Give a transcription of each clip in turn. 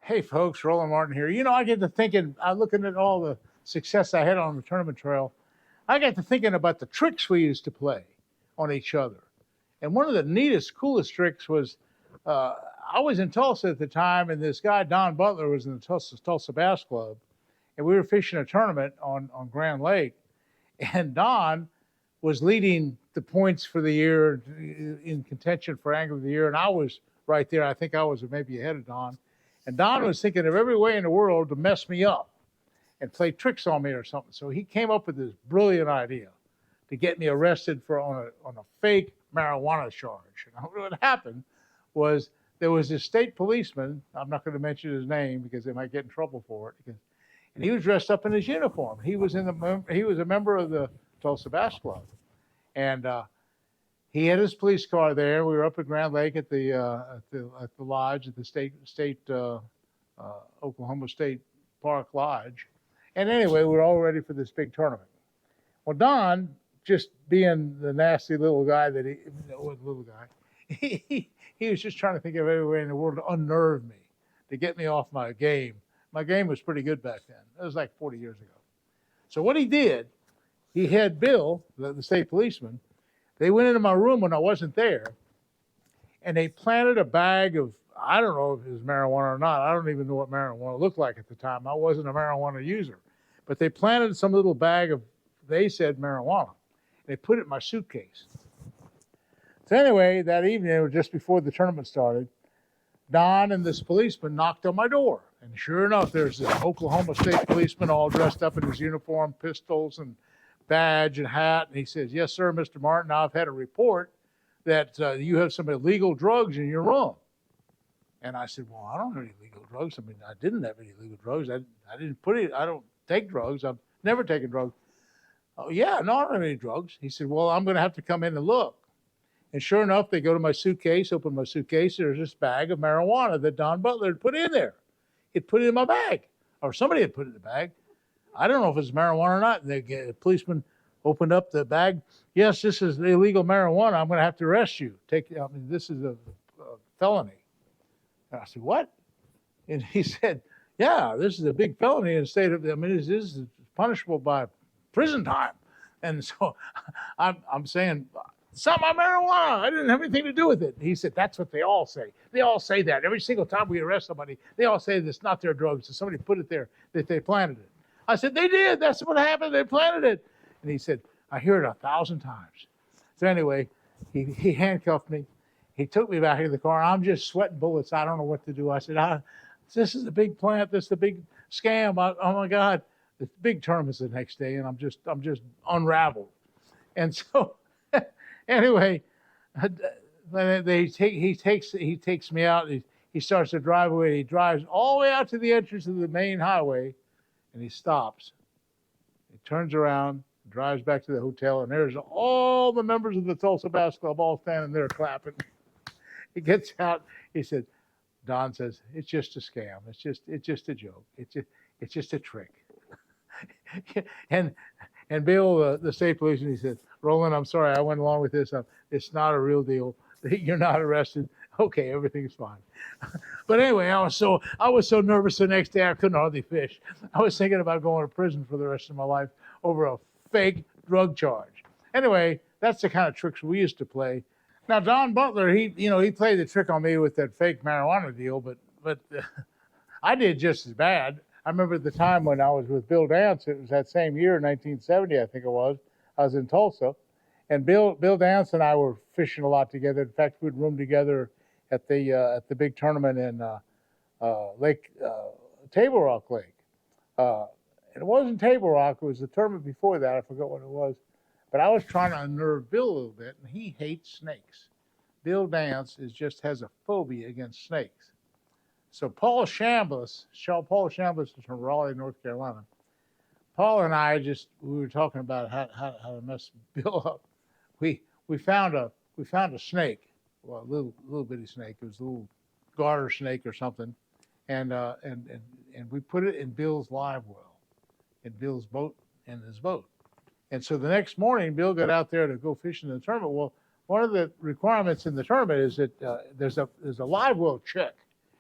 Hey folks, Roland Martin here. I get to thinking, I'm looking at all the success I had on the tournament trail. I got to thinking about the tricks we used to play on each other. And one of the neatest, coolest tricks was I was in Tulsa at the time, and this guy, Don Butler, was in the Tulsa Bass Club, and we were fishing a tournament on Grand Lake. And Don was leading the points for the year in contention for Angler of the Year, and I was right there. I think I was maybe ahead of Don. And Don was thinking of every way in the world to mess me up and play tricks on me or something. So he came up with this brilliant idea to get me arrested on a fake marijuana charge. And what happened was there was this state policeman. I'm not going to mention his name because they might get in trouble for it. And he was dressed up in his uniform. He was a member of the Tulsa Bass Club, and he had his police car there. We were up at Grand Lake at the lodge at the state Oklahoma State Park Lodge. And anyway, we were all ready for this big tournament. Well, Don, just being the nasty little guy that he was just trying to think of every way in the world to unnerve me, to get me off my game. My game was pretty good back then. It was like 40 years ago. So what he did, he had Bill, the state policeman. They went into my room when I wasn't there, and they planted a bag of, I don't know if it was marijuana or not. I don't even know what marijuana looked like at the time. I wasn't a marijuana user. But they planted some little bag of, they said, marijuana. They put it in my suitcase. So anyway, that evening, just before the tournament started, Don and this policeman knocked on my door. And sure enough, there's this Oklahoma State policeman all dressed up in his uniform, pistols and badge and hat. And he says, "Yes, sir, Mr. Martin, I've had a report that you have some illegal drugs in your room." And I said, "Well, I don't have any illegal drugs. I mean, I didn't have any illegal drugs. I didn't put it, I don't take drugs. I've never taken drugs." "Oh, yeah, no, I don't have any drugs." He said, "Well, I'm going to have to come in and look." And sure enough, they go to my suitcase, open my suitcase. There's this bag of marijuana that Don Butler had put in there. He'd put it in my bag, or somebody had put it in the bag. I don't know if it's marijuana or not. And the policeman opened up the bag. "Yes, this is illegal marijuana. I'm going to have to arrest you. This is a felony." And I said, "What?" And he said, "Yeah, this is a big felony in the state of, this is punishable by prison time." And so I'm saying, "It's not my marijuana. I didn't have anything to do with it." He said, "That's what they all say. They all say that. Every single time we arrest somebody, they all say that it's not their drugs. That somebody put it there, that they planted it." I said, "They did. That's what happened. They planted it." And he said, "I hear it 1,000 times." So anyway, he handcuffed me. He took me back into the car. I'm just sweating bullets. I don't know what to do. I said, "This is a big plant. This is a big scam. Oh my God." The big tournament's the next day, and I'm just unraveled. And so anyway, he takes me out. He starts to drive away. He drives all the way out to the entrance of the main highway, and he stops. He turns around, drives back to the hotel, and there's all the members of the Tulsa Bass Club all standing there clapping. He gets out. He said, Don says, "It's just a scam. It's just a joke. It's just a trick." and Bill, the state policeman, he said, "Roland, I'm sorry I went along with this. It's not a real deal. You're not arrested. Okay, everything's fine." But anyway, I was so nervous the next day I couldn't hardly fish. I was thinking about going to prison for the rest of my life over a fake drug charge. Anyway, that's the kind of tricks we used to play. Now, Don Butler, he played the trick on me with that fake marijuana deal, but I did just as bad. I remember the time when I was with Bill Dance. It was that same year, 1970, I think it was. I was in Tulsa, and Bill Dance and I were fishing a lot together. In fact, we'd room together at the big tournament in Table Rock Lake. It wasn't Table Rock. It was the tournament before that. I forgot what it was. But I was trying to unnerve Bill a little bit, and he hates snakes. Bill Dance has a phobia against snakes. So Paul Chambliss is from Raleigh, North Carolina. Paul and I we were talking about how to mess Bill up. We found a snake, well, a little bitty snake. It was a little garter snake or something, and we put it in Bill's live well, in Bill's boat, in his boat. And so the next morning, Bill got out there to go fishing in the tournament. Well, one of the requirements in the tournament is that there's a live well check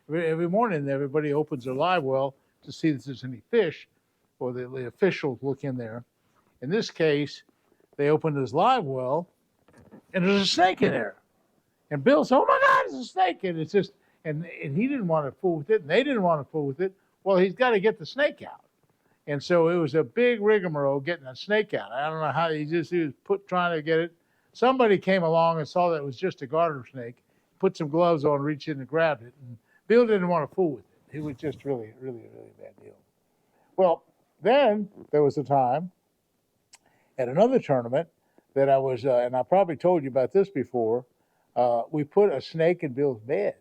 every morning everybody opens their live well to see if there's any fish, or the officials look in there. In this case, they opened his live well, and there's a snake in there. And Bill said, "Oh my God, it's a snake!" And it's just, and he didn't want to fool with it, and they didn't want to fool with it. Well, he's got to get the snake out, and so it was a big rigmarole getting that snake out. I don't know how he was trying to get it. Somebody came along and saw that it was just a garter snake, put some gloves on, reached in and grabbed it, and Bill didn't want to fool with it. It was just really, really, really bad deal. Well, then there was a time at another tournament that I was, and I probably told you about this before. We put a snake in Bill's bed,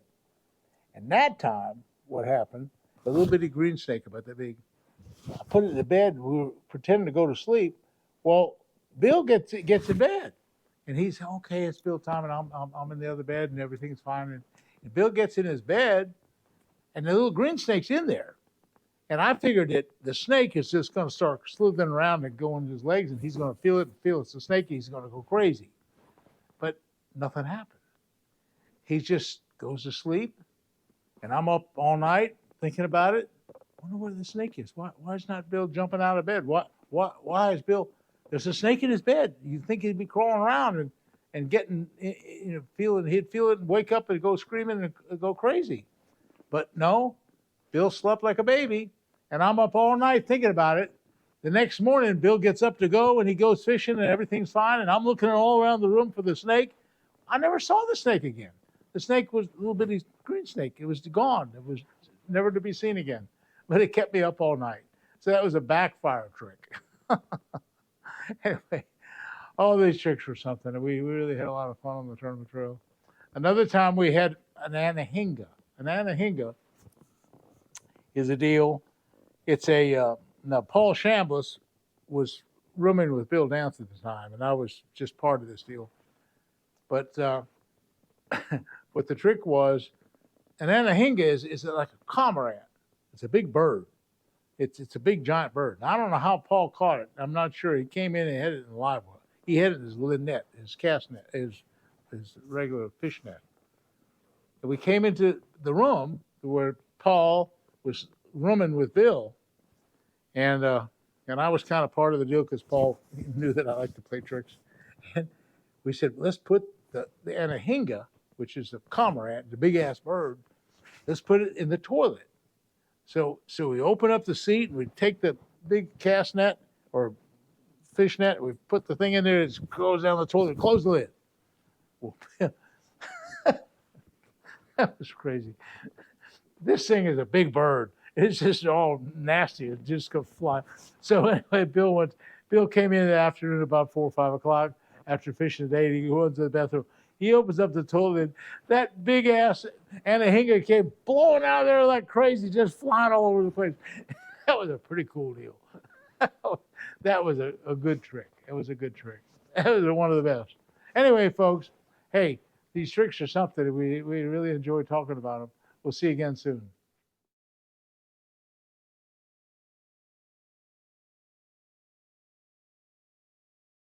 and that time, what happened? A little bitty green snake about that big. I put it in the bed, and we were pretending to go to sleep. Well, Bill gets in bed, and he's okay. It's Bill time, and I'm in the other bed, and everything's fine. And Bill gets in his bed, and the little green snake's in there. And I figured that the snake is just going to start slithering around and going to his legs, and he's going to feel it and feel it's a snake. He's going to go crazy. But nothing happened. He just goes to sleep, and I'm up all night thinking about it. I wonder where the snake is. Why is not Bill jumping out of bed? Why is Bill? There's a snake in his bed. You think he'd be crawling around and getting, he'd feel it and wake up and go screaming and go crazy. But no, Bill slept like a baby, and I'm up all night thinking about it. The next morning, Bill gets up to go, and he goes fishing, and everything's fine, and I'm looking all around the room for the snake. I never saw the snake again. The snake was a little bitty green snake. It was gone. It was never to be seen again. But it kept me up all night. So that was a backfire trick. Anyway, all these tricks were something. And we really had a lot of fun on the tournament trail. Another time we had an anahinga. An anahinga is a deal. It's now Paul Chambliss was rooming with Bill Dance at the time, and I was just part of this deal. But what the trick was, an anahinga is like a comrade. It's a big bird. It's a big giant bird. Now, I don't know how Paul caught it. I'm not sure. He came in and had it in the live well. He had it in his net, his cast net, his regular fish net. And we came into the room where Paul was rooming with Bill, and I was kind of part of the deal because Paul knew that I like to play tricks. And we said, let's put the anahinga, which is the comrade, the big ass bird, let's put it in the toilet. So we open up the seat and we take the big cast net or fish net, we put the thing in there, it goes down the toilet, close the lid. Well, that was crazy. This thing is a big bird. It's just all nasty. It just goes fly. So anyway, Bill came in the afternoon about 4 or 5 o'clock after fishing the day. He goes to the bathroom. He opens up the toilet. That big ass anahinga came blowing out of there like crazy, just flying all over the place. That was a pretty cool deal. That was a good trick. It was a good trick. That was one of the best. Anyway, folks, hey, these tricks are something. We really enjoy talking about them. We'll see you again soon.